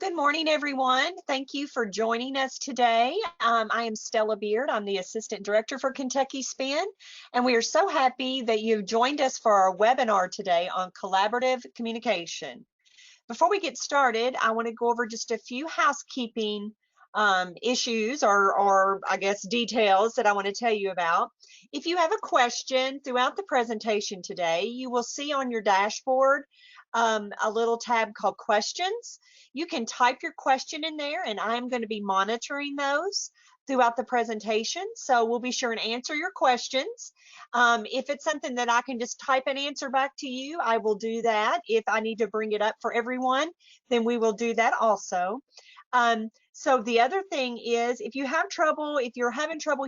Good morning, everyone. Thank you for joining us today. I am Stella Beard. I'm the Assistant Director for Kentucky SPIN, and we are so happy that you've joined us for our webinar today on collaborative communication. Before we get started, I want to go over just a few housekeeping issues or I guess details that I want to tell you about. If you have a question throughout the presentation today, you will see on your dashboard a little tab called questions. You can type your question in there and I'm going to be monitoring those throughout the presentation. So we'll be sure and answer your questions. If it's something that I can just type an answer back to you, I will do that. If I need to bring it up for everyone, then we will do that also. So the other thing is, if you're having trouble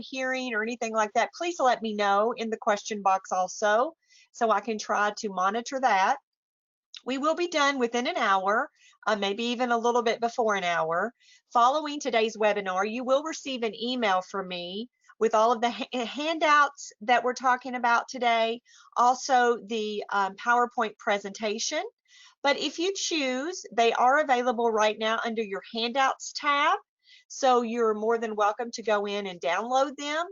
hearing or anything like that, please let me know in the question box also, so I can try to monitor that. We will be done within an hour, maybe even a little bit before an hour. Following today's webinar, you will receive an email from me with all of the handouts that we're talking about today, also the PowerPoint presentation. But if you choose, they are available right now under your handouts tab. So you're more than welcome to go in and download them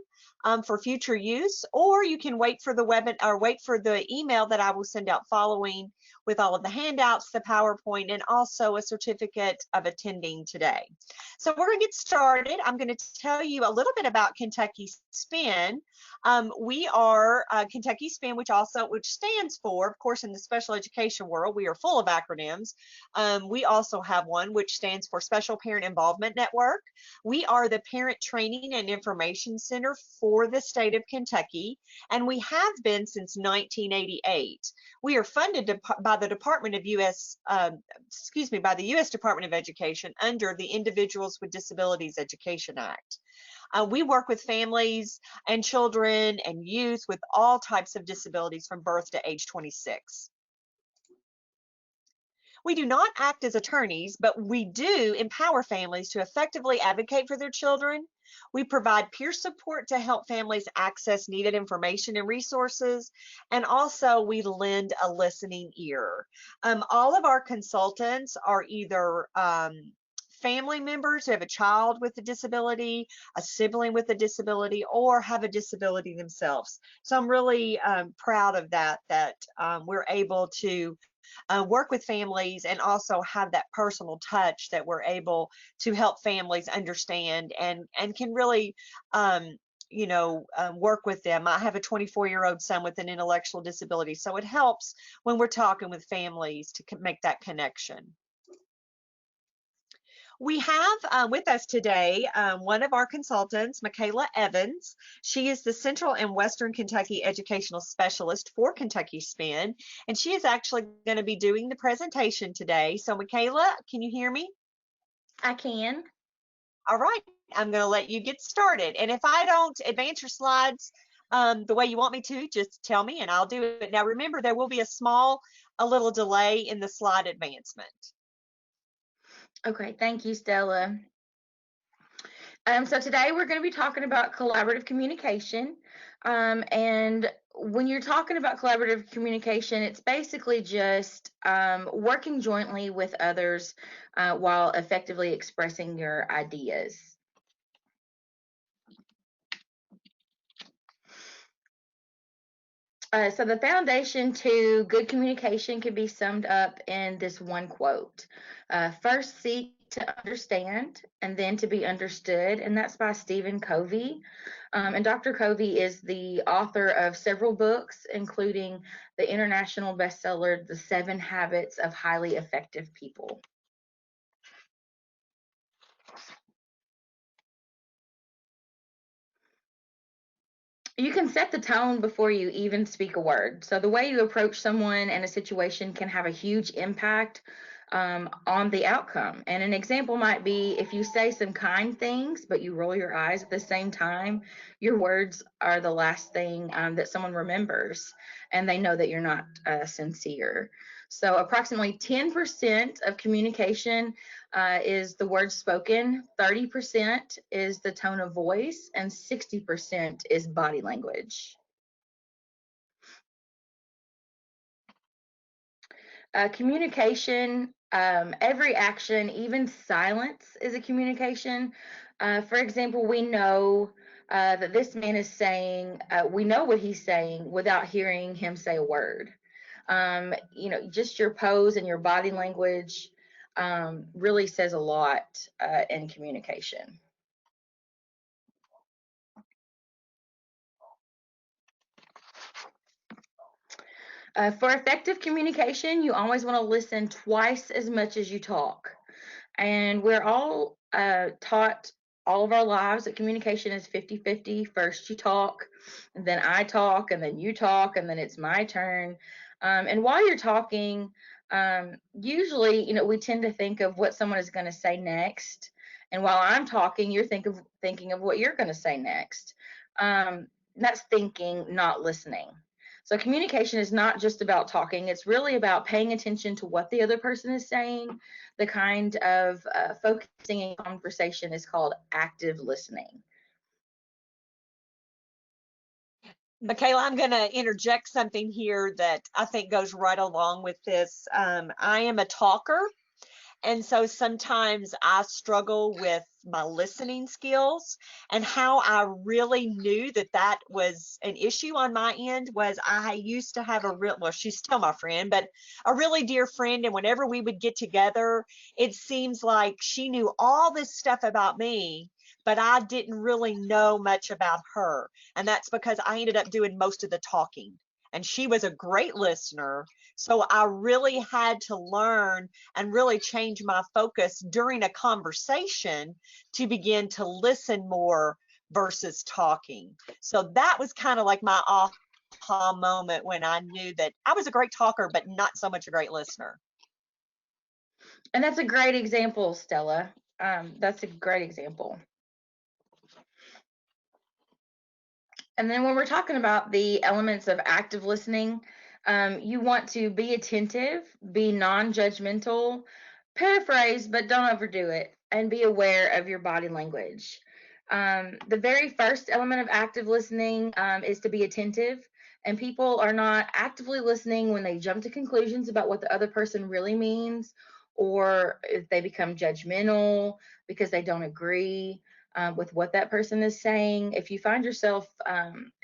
for future use, or you can wait for the email that I will send out following with all of the handouts, the PowerPoint, and also a certificate of attending today. So we're going to get started. I'm going to tell you a little bit about Kentucky SPIN. We are Kentucky SPIN, which stands for, of course, in the special education world, we are full of acronyms. We also have one which stands for Special Parent Involvement Network. We are the Parent Training and Information Center for the state of Kentucky, and we have been since 1988. We are funded by the U.S. Department of Education under the Individuals with Disabilities Education Act. We work with families and children and youth with all types of disabilities from birth to age 26. We do not act as attorneys, but we do empower families to effectively advocate for their children. We provide peer support to help families access needed information and resources, and also we lend a listening ear. All of our consultants are either family members who have a child with a disability, a sibling with a disability, or have a disability themselves. So I'm really proud of that we're able to work with families and also have that personal touch that we're able to help families understand and can really work with them. I have a 24-year-old son with an intellectual disability, so it helps when we're talking with families to make that connection. We have with us today one of our consultants, Michaela Evans. She is the Central and Western Kentucky Educational Specialist for Kentucky SPIN, and she is actually going to be doing the presentation today. So Michaela, can you hear me? I can. All right, I'm going to let you get started. And if I don't advance your slides the way you want me to, just tell me and I'll do it. Now remember, there will be a little delay in the slide advancement. Okay, thank you, Stella. So today we're going to be talking about collaborative communication. And when you're talking about collaborative communication, it's basically just working jointly with others while effectively expressing your ideas. So the foundation to good communication can be summed up in this one quote. First, seek to understand and then to be understood, and that's by Stephen Covey. And Dr. Covey is the author of several books, including the international bestseller, The 7 Habits of Highly Effective People. You can set the tone before you even speak a word. So the way you approach someone and a situation can have a huge impact on the outcome. And an example might be if you say some kind things, but you roll your eyes at the same time, your words are the last thing that someone remembers, and they know that you're not sincere. So approximately 10% of communication is the words spoken, 30% is the tone of voice, and 60% is body language. Communication, every action, even silence is a communication. For example, we know that this man is saying, we know what he's saying without hearing him say a word. Just your pose and your body language really says a lot in communication. For effective communication, you always want to listen twice as much as you talk. And we're all taught all of our lives that communication is 50-50. First you talk, and then I talk, and then you talk, and then it's my turn. And while you're talking, usually, we tend to think of what someone is going to say next. And while I'm talking, you're thinking of what you're going to say next. That's thinking, not listening. So communication is not just about talking. It's really about paying attention to what the other person is saying. The kind of focusing in conversation is called active listening. Michaela, I'm going to interject something here that I think goes right along with this. I am a talker, and so sometimes I struggle with my listening skills. And how I really knew that that was an issue on my end was I used to have well, she's still my friend, but a really dear friend. And whenever we would get together, it seems like she knew all this stuff about me, but I didn't really know much about her. And that's because I ended up doing most of the talking. And she was a great listener. So I really had to learn and really change my focus during a conversation to begin to listen more versus talking. So that was kind of like my aha moment when I knew that I was a great talker, but not so much a great listener. And that's a great example, Stella. That's a great example. And then when we're talking about the elements of active listening, you want to be attentive, be non-judgmental, paraphrase, but don't overdo it, and be aware of your body language. The very first element of active listening is to be attentive. And people are not actively listening when they jump to conclusions about what the other person really means, or if they become judgmental because they don't agree with what that person is saying. If you find yourself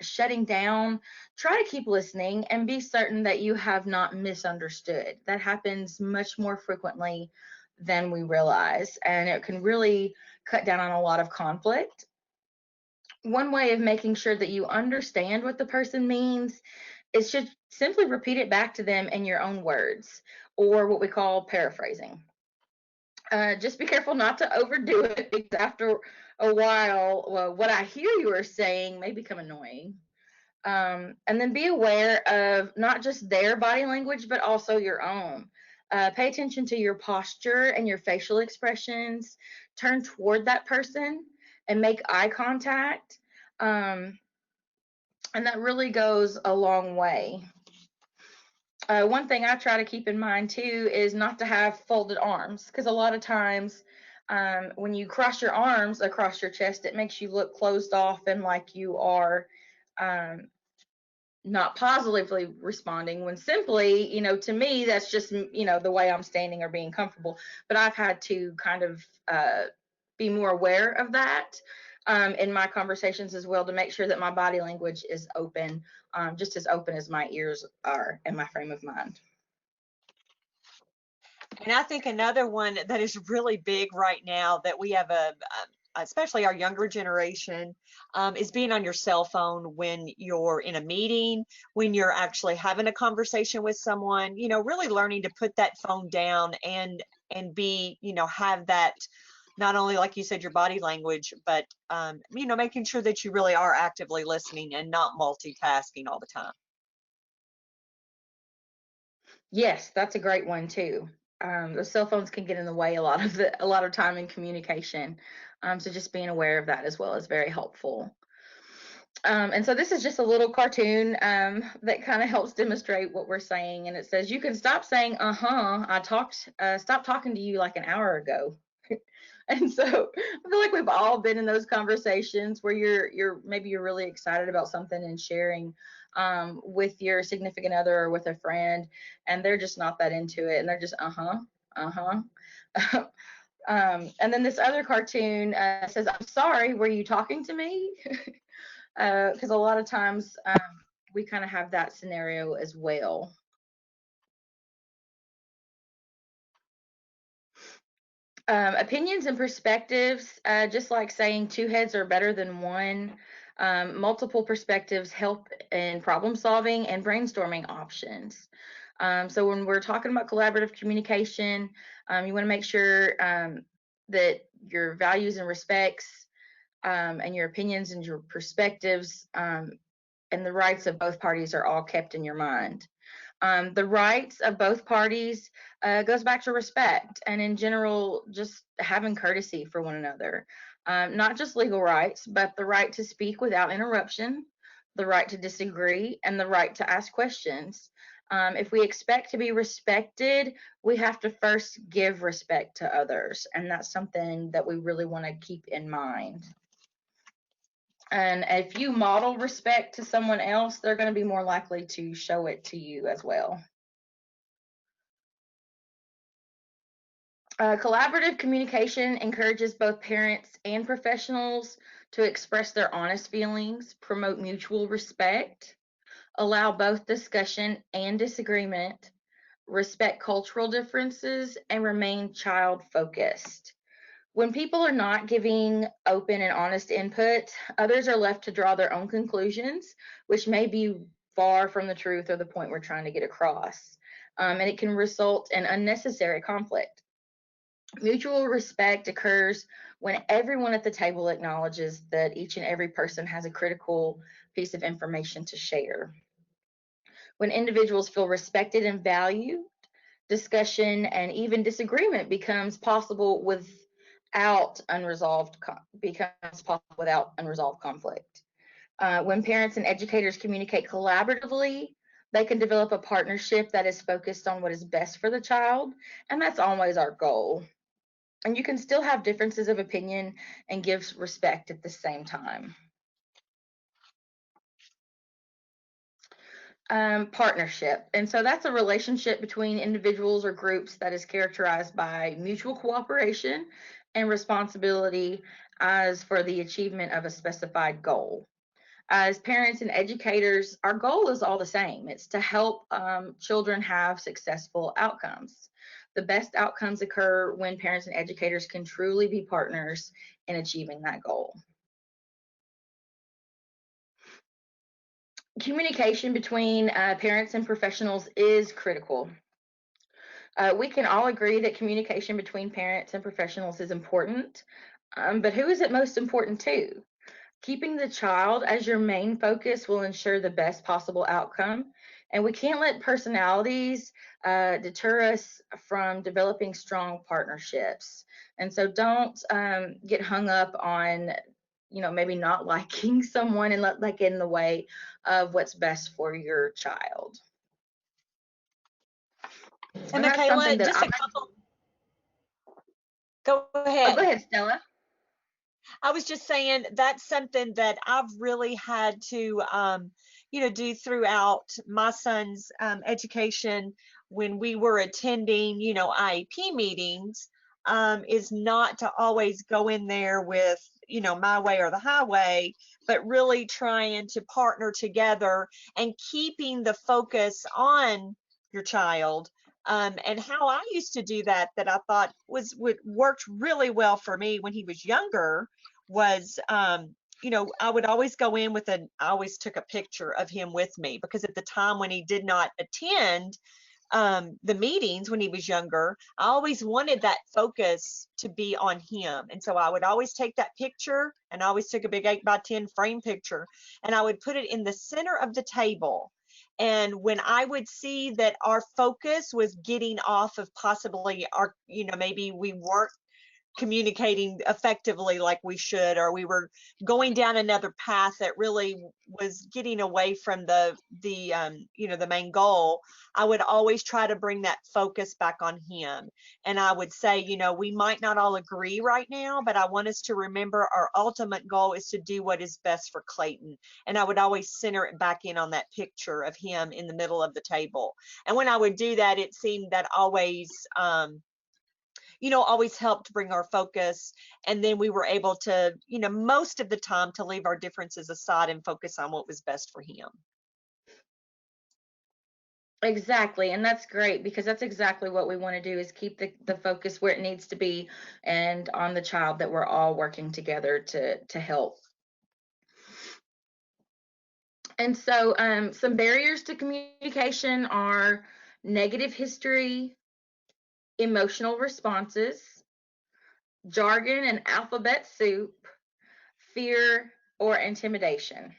shutting down, try to keep listening and be certain that you have not misunderstood. That happens much more frequently than we realize, and it can really cut down on a lot of conflict. One way of making sure that you understand what the person means is just simply repeat it back to them in your own words, or what we call paraphrasing. Just be careful not to overdo it, because after a while, well, what I hear you are saying may become annoying. And then be aware of not just their body language, but also your own. Pay attention to your posture and your facial expressions. Turn toward that person and make eye contact. And that really goes a long way. One thing I try to keep in mind too is not to have folded arms, because a lot of times when you cross your arms across your chest, it makes you look closed off and like you are not positively responding, when simply, to me, that's just, the way I'm standing or being comfortable. But I've had to kind of be more aware of that in my conversations as well, to make sure that my body language is open, just as open as my ears are and my frame of mind. And I think another one that is really big right now that we have especially our younger generation, is being on your cell phone when you're in a meeting, when you're actually having a conversation with someone, really learning to put that phone down and be, have that, not only, like you said, your body language, but, making sure that you really are actively listening and not multitasking all the time. Yes, that's a great one too. The cell phones can get in the way a lot of time in communication. So just being aware of that as well is very helpful. And so this is just a little cartoon that kind of helps demonstrate what we're saying. And it says, you can stop saying, stop talking to you like an hour ago. And so I feel like we've all been in those conversations where maybe you're really excited about something and sharing with your significant other or with a friend, and they're just not that into it, and they're just and then this other cartoon says, "I'm sorry, were you talking to me?" Because a lot of times we kind of have that scenario as well. Opinions and perspectives, just like saying two heads are better than one, multiple perspectives help in problem solving and brainstorming options. So when we're talking about collaborative communication, you want to make sure that your values and respects and your opinions and your perspectives and the rights of both parties are all kept in your mind. The rights of both parties goes back to respect and in general just having courtesy for one another. Not just legal rights, but the right to speak without interruption, the right to disagree, and the right to ask questions. If we expect to be respected, we have to first give respect to others, and that's something that we really want to keep in mind. And if you model respect to someone else, they're going to be more likely to show it to you as well. Collaborative communication encourages both parents and professionals to express their honest feelings, promote mutual respect, allow both discussion and disagreement, respect cultural differences, and remain child focused. When people are not giving open and honest input, others are left to draw their own conclusions, which may be far from the truth or the point we're trying to get across. And it can result in unnecessary conflict. Mutual respect occurs when everyone at the table acknowledges that each and every person has a critical piece of information to share. When individuals feel respected and valued, discussion and even disagreement becomes possible without unresolved conflict. When parents and educators communicate collaboratively, they can develop a partnership that is focused on what is best for the child, and that's always our goal. And you can still have differences of opinion and give respect at the same time. Partnership. And so that's a relationship between individuals or groups that is characterized by mutual cooperation and responsibility as for the achievement of a specified goal. As parents and educators, our goal is all the same. It's to help children have successful outcomes. The best outcomes occur when parents and educators can truly be partners in achieving that goal. Communication between parents and professionals is critical. We can all agree that communication between parents and professionals is important, but who is it most important to? Keeping the child as your main focus will ensure the best possible outcome, and we can't let personalities deter us from developing strong partnerships. And so don't get hung up on, maybe not liking someone and let that get in the way of what's best for your child. And Michaela, just a couple. Go ahead. Oh, go ahead, Stella. I was just saying that's something that I've really had to, do throughout my son's education when we were attending, IEP meetings, is not to always go in there with, my way or the highway, but really trying to partner together and keeping the focus on your child. And how I used to do that I thought worked really well for me when he was younger was, I would always go in I always took a picture of him with me, because at the time when he did not attend the meetings when he was younger, I always wanted that focus to be on him. And so I would always take that picture, and I always took a big 8x10 frame picture, and I would put it in the center of the table. And when I would see that our focus was getting off of possibly maybe we weren't communicating effectively like we should, or we were going down another path that really was getting away from the main goal, I would always try to bring that focus back on him. And I would say, we might not all agree right now, but I want us to remember our ultimate goal is to do what is best for Clayton. And I would always center it back in on that picture of him in the middle of the table. And when I would do that, it seemed that always helped bring our focus. And then we were able to, most of the time, to leave our differences aside and focus on what was best for him. Exactly. And that's great, because that's exactly what we want to do, is keep the focus where it needs to be and on the child, that we're all working together to help. And so some barriers to communication are negative history, emotional responses, jargon and alphabet soup, fear, or intimidation.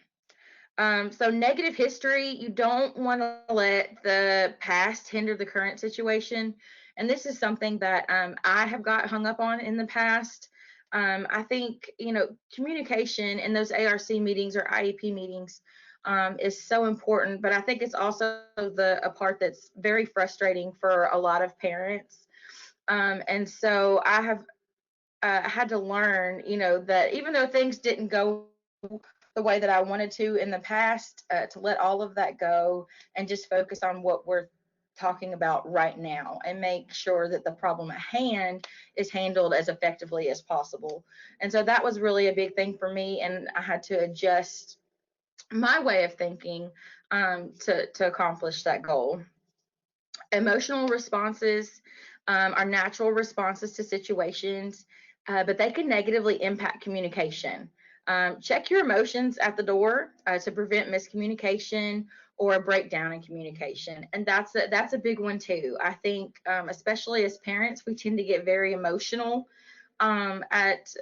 So negative history, you don't want to let the past hinder the current situation. And this is something that I have got hung up on in the past. I think, communication in those ARC meetings or IEP meetings is so important, but I think it's also a part that's very frustrating for a lot of parents. And so I have had to learn, that even though things didn't go the way that I wanted to in the past, to let all of that go and just focus on what we're talking about right now, and make sure that the problem at hand is handled as effectively as possible. And so that was really a big thing for me, and I had to adjust my way of thinking to accomplish that goal. Emotional responses are natural responses to situations, but they can negatively impact communication. Check your emotions at the door to prevent miscommunication or a breakdown in communication. And that's a big one too. I think, especially as parents, we tend to get very emotional at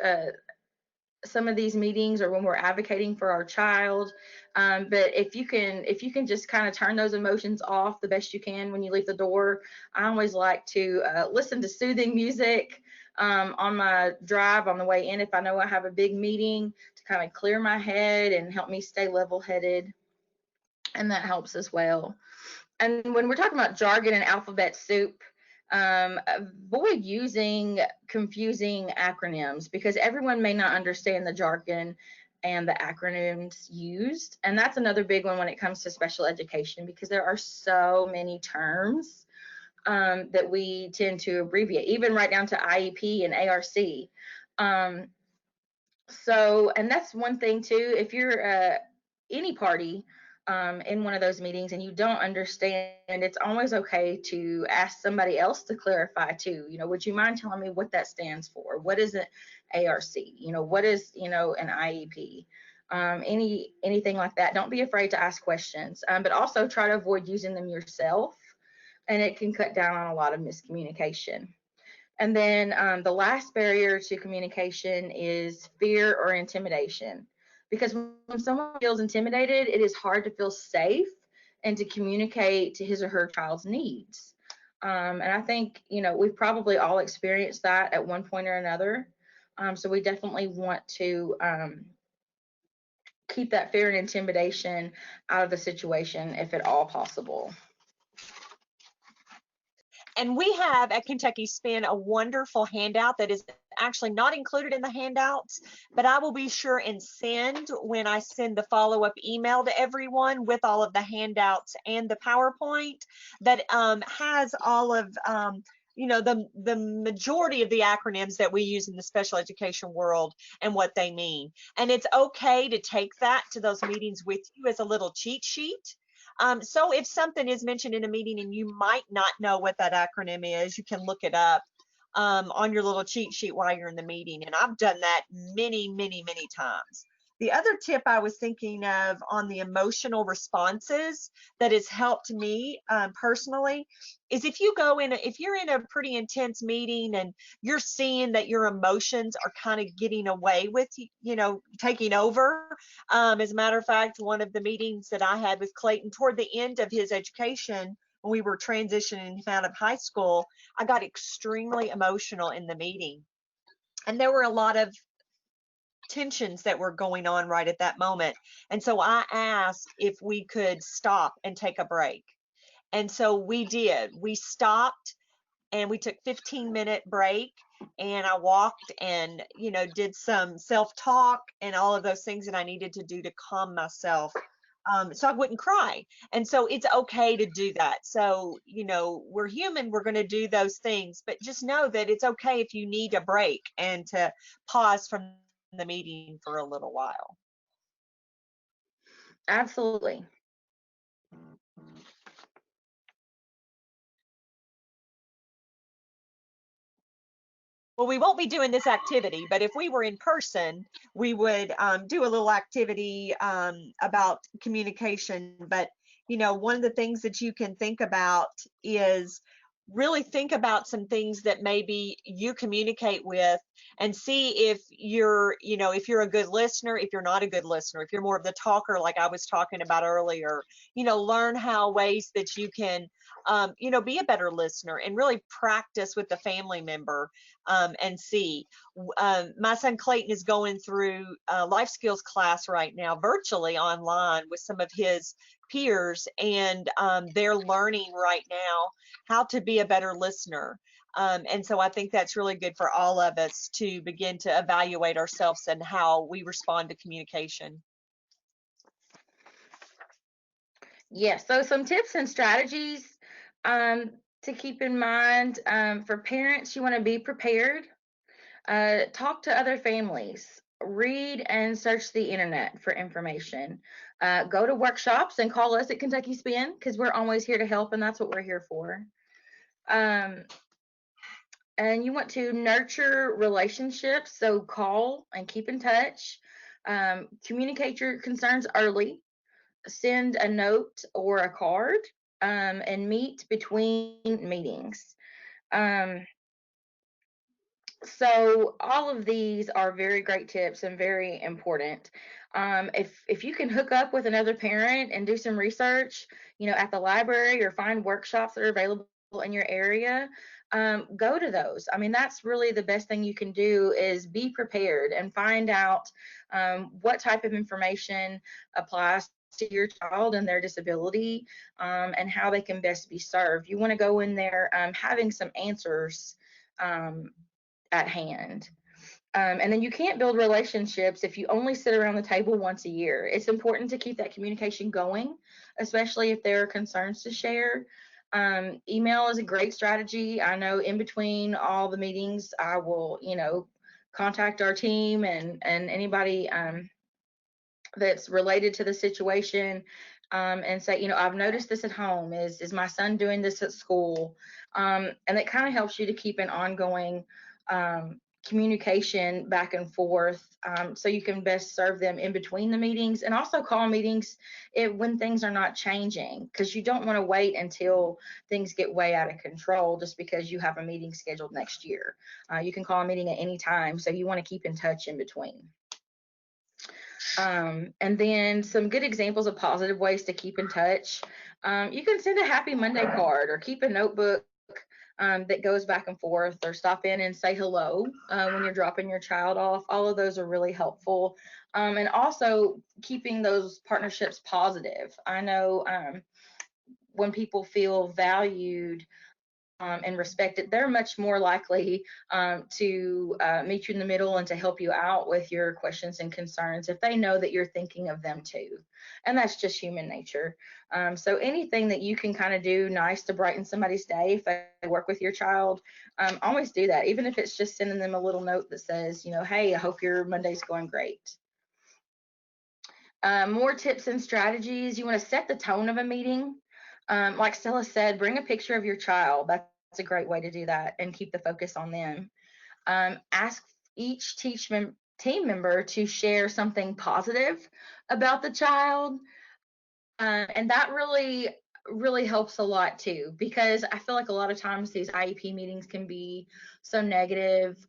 some of these meetings, or when we're advocating for our child. But if you can just kind of turn those emotions off the best you can when you leave the door. I always like to listen to soothing music on my drive on the way in, if I know I have a big meeting, to kind of clear my head and help me stay level-headed. And that helps as well. And when we're talking about jargon and alphabet soup, avoid using confusing acronyms, because everyone may not understand the jargon and the acronyms used. And that's another big one when it comes to special education, because there are so many terms that we tend to abbreviate, even right down to IEP and ARC. And that's one thing too. If you're any party in one of those meetings and you don't understand, it's always okay to ask somebody else to clarify too. Would you mind telling me what that stands for? What is an ARC? What is, an IEP? Anything like that. Don't be afraid to ask questions, but also try to avoid using them yourself, and it can cut down on a lot of miscommunication. And then the last barrier to communication is fear or intimidation. Because when someone feels intimidated, it is hard to feel safe and to communicate to his or her child's needs. And I think, we've probably all experienced that at one point or another. So we definitely want to keep that fear and intimidation out of the situation if at all possible. And we have at Kentucky SPIN a wonderful handout that is actually not included in the handouts, but I will be sure and send when I send the follow-up email to everyone with all of the handouts and the PowerPoint that has all of the majority of the acronyms that we use in the special education world and what they mean. And it's okay to take that to those meetings with you as a little cheat sheet. So if something is mentioned in a meeting and you might not know what that acronym is, you can look it up on your little cheat sheet while you're in the meeting. And I've done that many, many, many times. The other tip I was thinking of on the emotional responses that has helped me personally is if you're in a pretty intense meeting and you're seeing that your emotions are kind of getting away with taking over. As a matter of fact, one of the meetings that I had with Clayton toward the end of his education, when we were transitioning him out of high school, I got extremely emotional in the meeting. And there were a lot of tensions that were going on right at that moment. And so I asked if we could stop and take a break. And so we did. We stopped and we took 15-minute break, and I walked and, did some self-talk and all of those things that I needed to do to calm myself, so I wouldn't cry. And so it's okay to do that. So, we're human, we're going to do those things, but just know that it's okay if you need a break and to pause from the meeting for a little while. Absolutely. Well, we won't be doing this activity, but if we were in person, we would do a little activity about communication. But, one of the things that you can think about is really think about some things that maybe you communicate with, and see if if you're a good listener, if you're not a good listener, if you're more of the talker, like I was talking about earlier. Learn how ways that you can, be a better listener, and really practice with the family member, and see. My son Clayton is going through a life skills class right now, virtually online with some of his peers, and they're learning right now how to be a better listener. And so I think that's really good for all of us to begin to evaluate ourselves and how we respond to communication. Yes. So some tips and strategies um, to keep in mind for parents. You want to be prepared. Talk to other families. Read and search the internet for information. Go to workshops and call us at Kentucky Spin, because we're always here to help, and that's what we're here for. Um, and you want to nurture relationships, so call and keep in touch. Communicate your concerns early. Send a note or a card, and meet between meetings. Um, so all of these are very great tips and very important. If you can hook up with another parent and do some research, at the library, or find workshops that are available in your area, go to those. I mean, that's really the best thing you can do, is be prepared and find out what type of information applies to your child and their disability, and how they can best be served. You want to go in there having some answers um, at hand. And then you can't build relationships if you only sit around the table once a year. It's important to keep that communication going, especially if there are concerns to share. Email is a great strategy. I know in between all the meetings, I will, contact our team and anybody that's related to the situation, and say, I've noticed this at home. Is my son doing this at school? And it kind of helps you to keep an ongoing communication back and forth, so you can best serve them in between the meetings, and also call meetings when things are not changing, because you don't want to wait until things get way out of control just because you have a meeting scheduled next year. You can call a meeting at any time, so you want to keep in touch in between. And then some good examples of positive ways to keep in touch. You can send a happy Monday card, or keep a notebook that goes back and forth, or stop in and say hello when you're dropping your child off. All of those are really helpful. And also keeping those partnerships positive. I know when people feel valued and respected, they're much more likely to meet you in the middle and to help you out with your questions and concerns if they know that you're thinking of them too. And that's just human nature. So anything that you can kind of do nice to brighten somebody's day if they work with your child, always do that, even if it's just sending them a little note that says, hey, I hope your Monday's going great. More tips and strategies. You want to set the tone of a meeting. Like Stella said, bring a picture of your child. That's a great way to do that and keep the focus on them. Ask each team member to share something positive about the child. And that really helps a lot too, because I feel like a lot of times these IEP meetings can be so negative,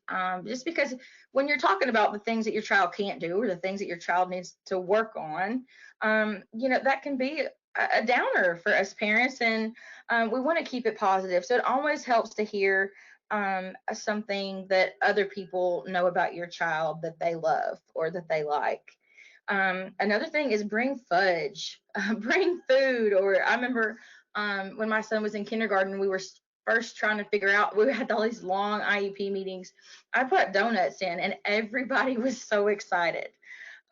just because when you're talking about the things that your child can't do, or the things that your child needs to work on, that can be a downer for us parents, and we want to keep it positive. So it always helps to hear something that other people know about your child that they love or that they like. Another thing is bring fudge, bring food. Or I remember when my son was in kindergarten, we were first trying to figure out, we had all these long IEP meetings. I put donuts in and everybody was so excited.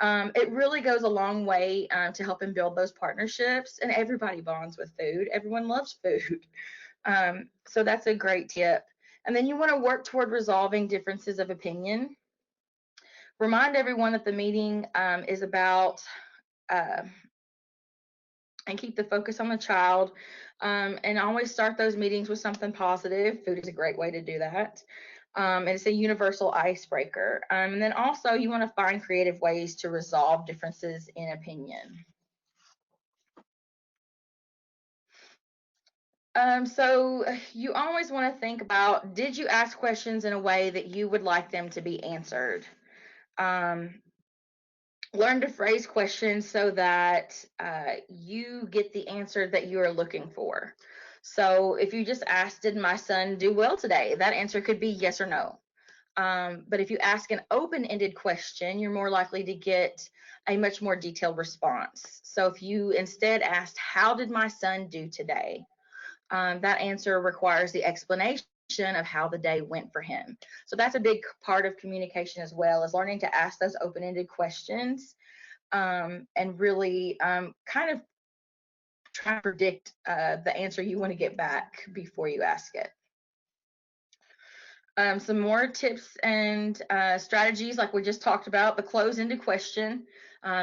It really goes a long way to helping build those partnerships, and everybody bonds with food. Everyone loves food. So that's a great tip. And then you want to work toward resolving differences of opinion. Remind everyone that the meeting is about, uh, and keep the focus on the child. And always start those meetings with something positive. Food is a great way to do that. And it's a universal icebreaker. And then also you want to find creative ways to resolve differences in opinion. So you always want to think about, did you ask questions in a way that you would like them to be answered? Learn to phrase questions so that you get the answer that you are looking for. So if you just ask, did my son do well today? That answer could be yes or no. But if you ask an open-ended question, you're more likely to get a much more detailed response. So if you instead asked, how did my son do today? That answer requires the explanation of how the day went for him. So that's a big part of communication as well, is learning to ask those open-ended questions and really kind of try to predict the answer you want to get back before you ask it. Some more tips and strategies, like we just talked about. The close-ended question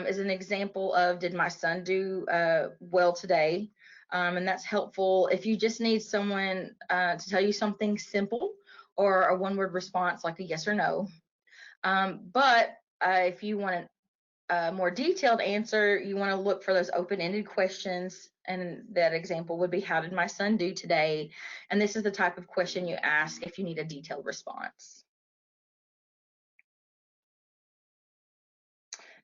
is an example of, did my son do well today? And that's helpful if you just need someone to tell you something simple, or a one-word response like a yes or no. But if you want a more detailed answer, you want to look for those open-ended questions. And that example would be, how did my son do today? And this is the type of question you ask if you need a detailed response.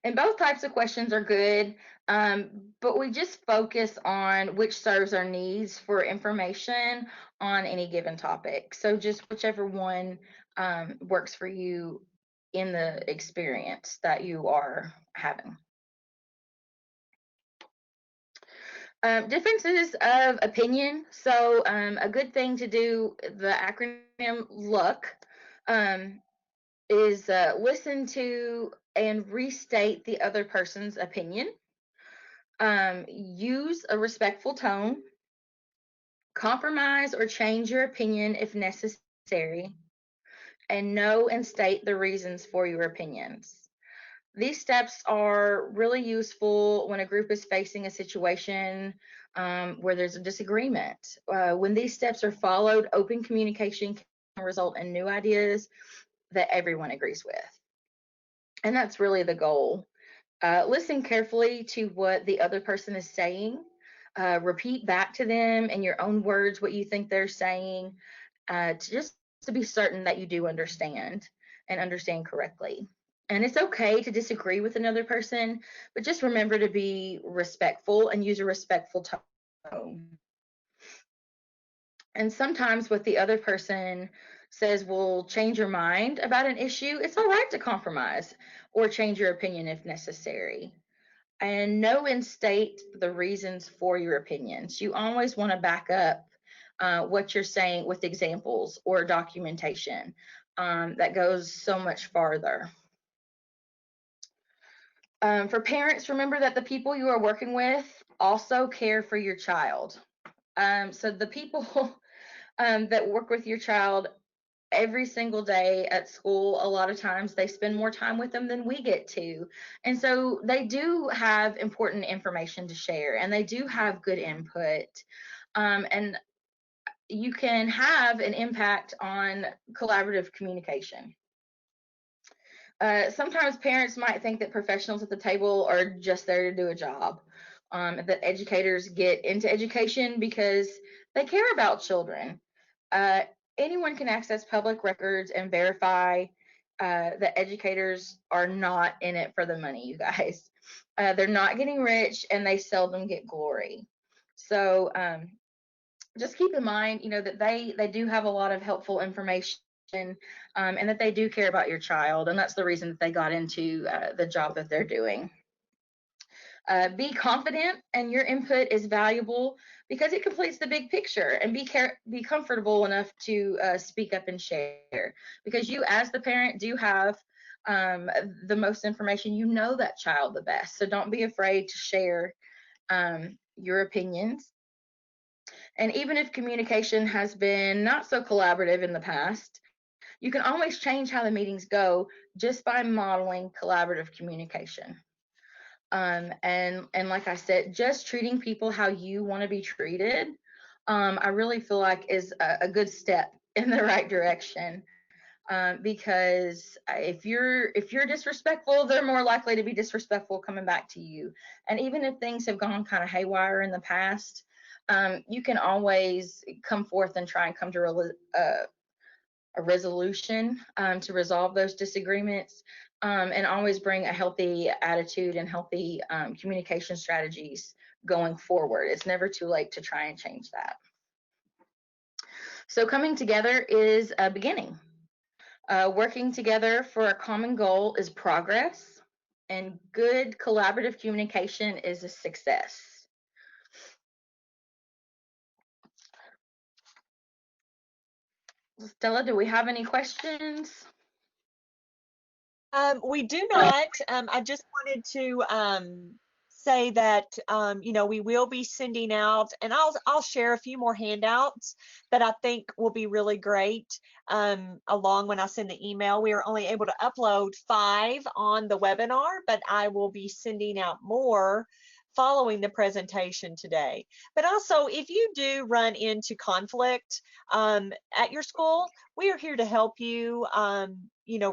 And both types of questions are good, but we just focus on which serves our needs for information on any given topic. So just whichever one works for you in the experience that you are having. Differences of opinion. So a good thing to do, the acronym LOOK, is listen to and restate the other person's opinion. Use a respectful tone. Compromise or change your opinion if necessary. And know and state the reasons for your opinions. These steps are really useful when a group is facing a situation where there's a disagreement. When these steps are followed, open communication can result in new ideas that everyone agrees with. And that's really the goal. Listen carefully to what the other person is saying. Repeat back to them in your own words what you think they're saying, to be certain that you do understand and understand correctly. And it's okay to disagree with another person, but just remember to be respectful and use a respectful tone. And sometimes what the other person says will change your mind about an issue. It's all right to compromise or change your opinion if necessary. And know and state the reasons for your opinions. You always want to back up what you're saying with examples or documentation. That goes so much farther. For parents, remember that the people you are working with also care for your child. So the people that work with your child every single day at school, a lot of times they spend more time with them than we get to. And so they do have important information to share, and they do have good input. And you can have an impact on collaborative communication. Sometimes parents might think that professionals at the table are just there to do a job, that educators get into education because they care about children. Anyone can access public records and verify that educators are not in it for the money, you guys. They're not getting rich, and they seldom get glory. So just keep in mind, that they do have a lot of helpful information, and that they do care about your child, and that's the reason that they got into the job that they're doing. Be confident, and your input is valuable because it completes the big picture. And be comfortable enough to speak up and share, because you, as the parent, do have the most information. You know that child the best, so don't be afraid to share your opinions. And even if communication has been not so collaborative in the past, you can always change how the meetings go just by modeling collaborative communication. And like I said, just treating people how you want to be treated, I really feel like is a good step in the right direction. Because if you're disrespectful, they're more likely to be disrespectful coming back to you. And even if things have gone kind of haywire in the past, you can always come forth and try and come to a resolution to resolve those disagreements, and always bring a healthy attitude and healthy communication strategies going forward. It's never too late to try and change that. So coming together is a beginning. Working together for a common goal is progress, and good collaborative communication is a success. Stella, do we have any questions? We do not. I just wanted to say that we will be sending out, and I'll share a few more handouts that I think will be really great. Along when I send the email, we are only able to upload 5 on the webinar, but I will be sending out more following the presentation today. But also, if you do run into conflict at your school, we are here to help you,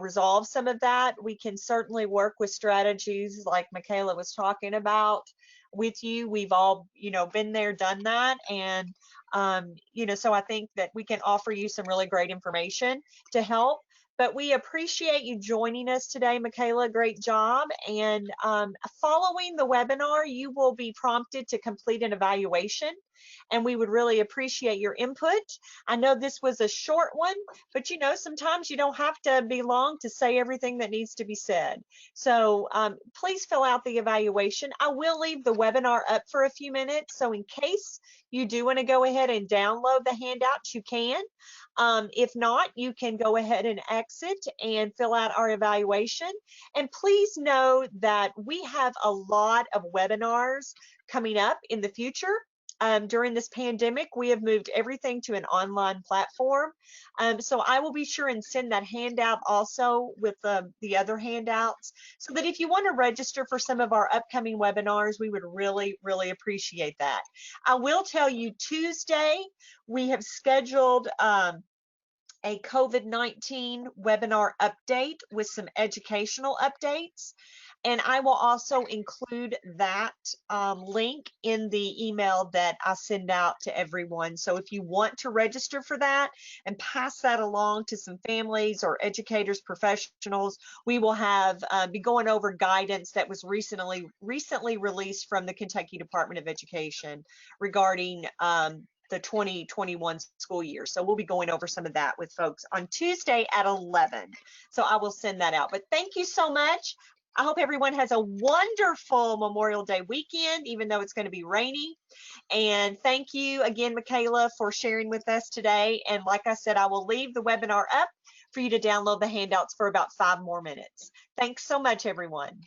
resolve some of that. We can certainly work with strategies like Michaela was talking about with you. We've all, been there, done that. And, so I think that we can offer you some really great information to help. But we appreciate you joining us today, Michaela. Great job. And following the webinar, you will be prompted to complete an evaluation, and we would really appreciate your input. I know this was a short one, but sometimes you don't have to be long to say everything that needs to be said. So please fill out the evaluation. I will leave the webinar up for a few minutes, so in case you do want to go ahead and download the handouts, you can. If not, you can go ahead and exit and fill out our evaluation. And please know that we have a lot of webinars coming up in the future. During this pandemic, we have moved everything to an online platform. So I will be sure and send that handout also with the other handouts, so that if you want to register for some of our upcoming webinars, we would really, really appreciate that. I will tell you, Tuesday, we have scheduled a COVID-19 webinar update with some educational updates. And I will also include that link in the email that I send out to everyone. So if you want to register for that and pass that along to some families or educators, professionals, we will have be going over guidance that was recently released from the Kentucky Department of Education regarding the 2021 school year. So we'll be going over some of that with folks on Tuesday at 11. So I will send that out. But thank you so much. I hope everyone has a wonderful Memorial Day weekend, even though it's going to be rainy. And thank you again, Michaela, for sharing with us today. And like I said, I will leave the webinar up for you to download the handouts for about 5 more minutes. Thanks so much, everyone.